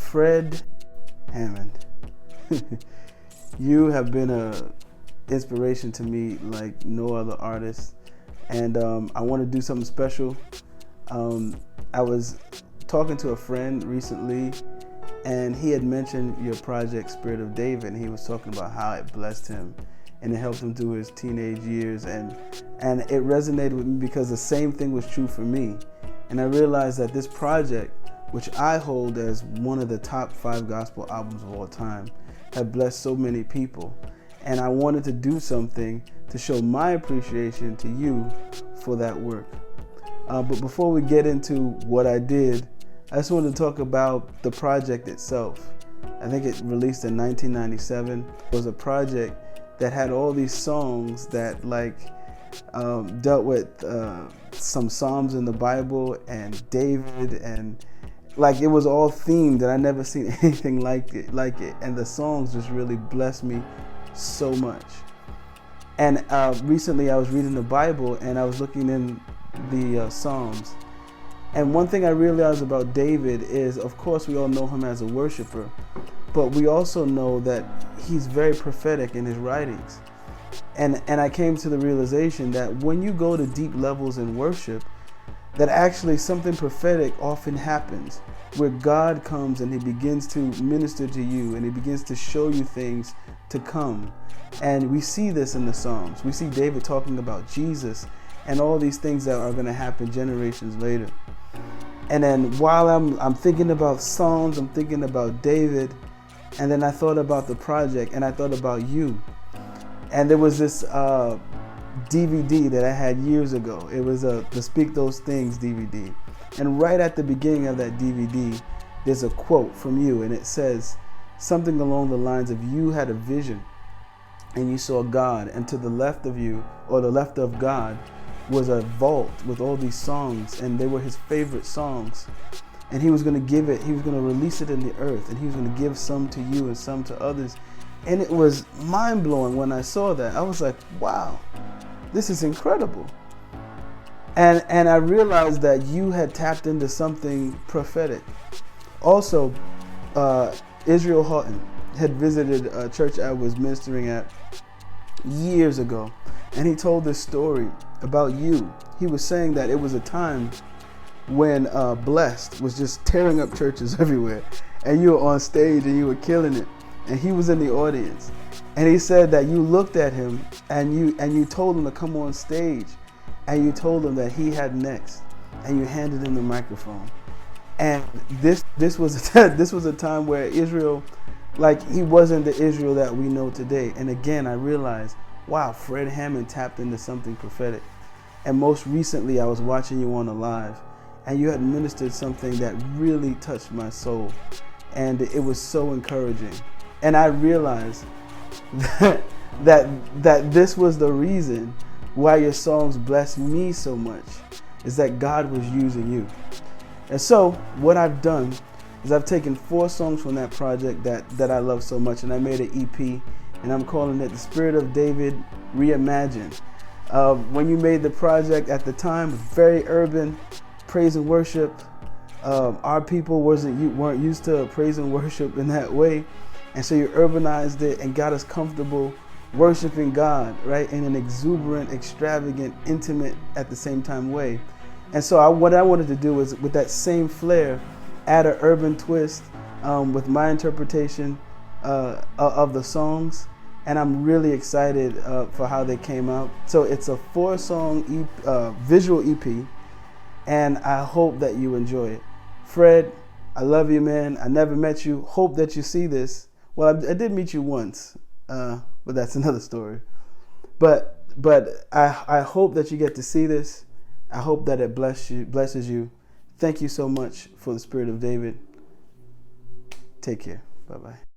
Fred Hammond. You have been a inspiration to me like no other artist, and I want to do something special. I was talking to a friend recently, and he had mentioned your project Spirit of David, and he was talking about how it blessed him and it helped him through his teenage years, and it resonated with me because the same thing was true for me. And I realized that this project, which I hold as one of the top 5 gospel albums of all time, had blessed so many people. And I wanted to do something to show my appreciation to you for that work. But before we get into what I did, I just wanted to talk about the project itself. I think it released in 1997. It was a project that had all these songs that dealt with some Psalms in the Bible and David, and it was all themed, and I never seen anything like it. And the songs just really blessed me so much. And recently I was reading the Bible and I was looking in the Psalms. And one thing I realized about David is, of course, we all know him as a worshiper, but we also know that he's very prophetic in his writings. And I came to the realization that when you go to deep levels in worship, that actually something prophetic often happens, where God comes and he begins to minister to you and he begins to show you things to come. And we see this in the Psalms. We see David talking about Jesus and all these things that are going to happen generations later. And then while I'm thinking about Psalms, I'm thinking about David, and then I thought about the project and I thought about you. And there was this DVD that I had years ago. It was the Speak Those Things DVD. And right at the beginning of that DVD, there's a quote from you, and it says something along the lines of, you had a vision and you saw God, and to the left of you, or the left of God, was a vault with all these songs, and they were his favorite songs. And he was going to release it in the earth, and he was going to give some to you and some to others. And it was mind-blowing when I saw that. I was like, wow, this is incredible. And I realized that you had tapped into something prophetic. Also, Israel Houghton had visited a church I was ministering at years ago, and he told this story about you. He was saying that it was a time when Blessed was just tearing up churches everywhere, and you were on stage and you were killing it, and he was in the audience. And he said that you looked at him and you told him to come on stage, and you told him that he had next, and you handed him the microphone. And this was a time where Israel, he wasn't the Israel that we know today. And again, I realized, wow, Fred Hammond tapped into something prophetic. And most recently, I was watching you on a live, and you had ministered something that really touched my soul, and it was so encouraging. And I realized that this was the reason why your songs blessed me so much, is that God was using you. And so what I've done is I've taken 4 songs from that project that I love so much, and I made an EP, and I'm calling it The Spirit of David Reimagined. When you made the project at the time, it was very urban, praise and worship. Our people weren't used to praise and worship in that way. And so you urbanized it and got us comfortable worshiping God, right, in an exuberant, extravagant, intimate, at the same time way. And so what I wanted to do was, with that same flair, add an urban twist with my interpretation of the songs. And I'm really excited for how they came out. So it's a 4-song visual EP, and I hope that you enjoy it. Fred, I love you, man. I never met you. Hope that you see this. Well, I did meet you once, but that's another story. But I hope that you get to see this. I hope that it blesses you. Thank you so much for the Spirit of David. Take care. Bye-bye.